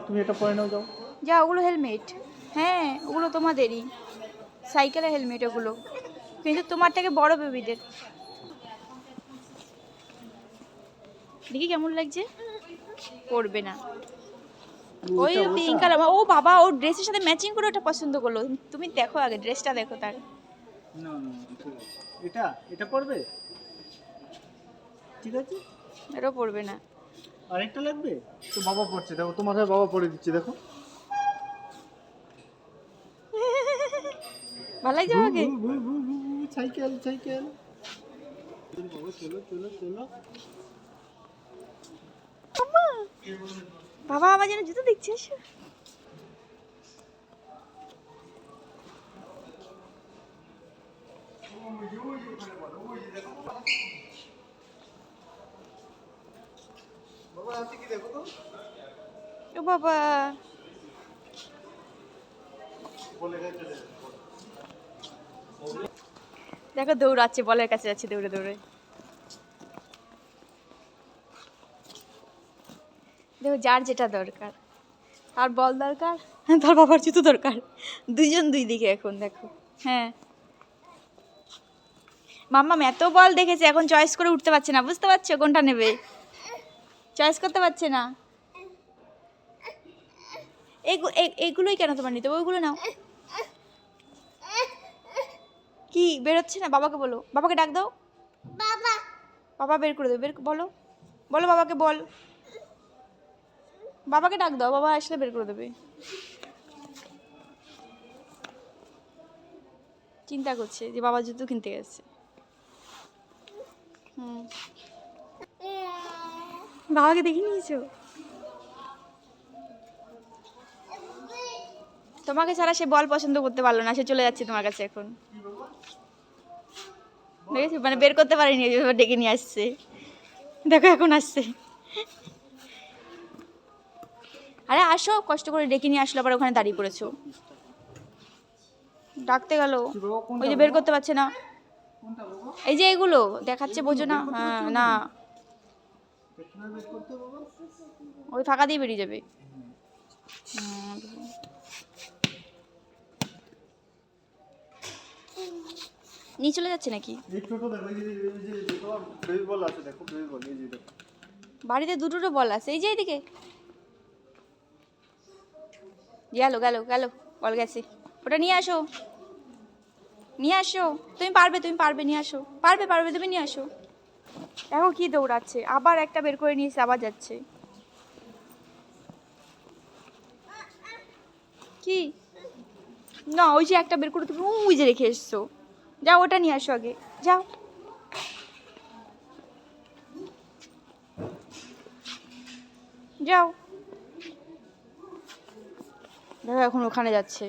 তুমি এটা পরে নাও, যাও। যা, ওগুলো হেলমেট। হ্যাঁ, ওগুলো তোমাদেরই, সাইকেলের হেলমেট ওগুলো, কিন্তু তোমার থেকে বড় বেবিদের। দেখি কেমন লাগছে। পরবে না। ওই পিঙ্ক কালার। ও বাবা, ওর ড্রেসের সাথে ম্যাচিং করে ওটা পছন্দ করলো। তুমি দেখো আগে ড্রেসটা, দেখো তার। না না, এটা এটা পরবে, ঠিক আছে। এটাও পরবে না। আরেকটা লাগবে তো, বাবা পড়ছে, দেখো তোমার হয়ে বাবা পরে দিচ্ছে, দেখো। ভালো লাগছে আমাকে। সাইকেল সাইকেল, চলো চলো চলো। বাবা আমার জন্য জুতো দেখছিস। বাবা আছে কি দেখো তো। ও বাবা, দেখো দৌড়াচ্ছে, বলের কাছে যাচ্ছে দৌড়ে দৌড়ে। দেখো যার যেটা দরকার, আর বল দরকার, তার বাবার জুতো দরকার। দুইজন দুই দিকে এখন, দেখো। হ্যাঁ, মাম্মা এত বল দেখেছে, এখন চয়েস করে উঠতে পারছে না, বুঝতে পারছো কোনটা নেবে, চয়েস করতে পারছে না। এইগুলোই কেন তোমার নিতে, ওইগুলো নাও। কি বেরোচ্ছে না, বাবাকে বলো, বাবাকে ডাক দাও। বাবা বের করে দেবে, বলো বলো বাবাকে, বল, বাবাকে ডাক দাও, বাবা আসলে বের করে দেবে। চিন্তা করছে যে বাবা জুতো কিনতে গেছে। বাবাকে দেখে নিয়েছো? তোমাকে ছাড়া সে বল পছন্দ করতে পারলো না, সে চলে যাচ্ছে তোমার কাছে এখন। দেখেছো, মানে বের করতে পারিনি, ডেকে নিয়ে আসছে, দেখো এখন আসছে। আরে আসো, কষ্ট করে ডেকে নিয়ে আসলো, আবার ওখানে দাঁড়িয়ে পড়েছো, ডাকতে গেল, ওই যে বের করতে পারছে না। এই যে এগুলো দেখাচ্ছে, বোঝো না? হ্যাঁ না, ওই ফাঁকা দিয়ে বেরিয়ে যাবে। নিয়ে চলে যাচ্ছে নাকি? বাড়িতে দুটো বল আছে, এই যে এইদিকে। গেল গেল গেল, বল গেছে, ওটা নিয়ে আসো, নিয়ে আসো। তুমি পারবে, তুমি পারবে, নিয়ে আসো, পারবে পারবে, তুমি নিয়ে আসো। দেখো কি দৌড়াচ্ছে, আবার একটা বের করে নিয়েছে, আবার যাচ্ছে। কি না, ওই যে একটা বের করে তুমি ওই যে রেখে এসছো, যাও ওটা নিয়ে আসো আগে, যাও। যাও, দেখো এখন ওখানে যাচ্ছে।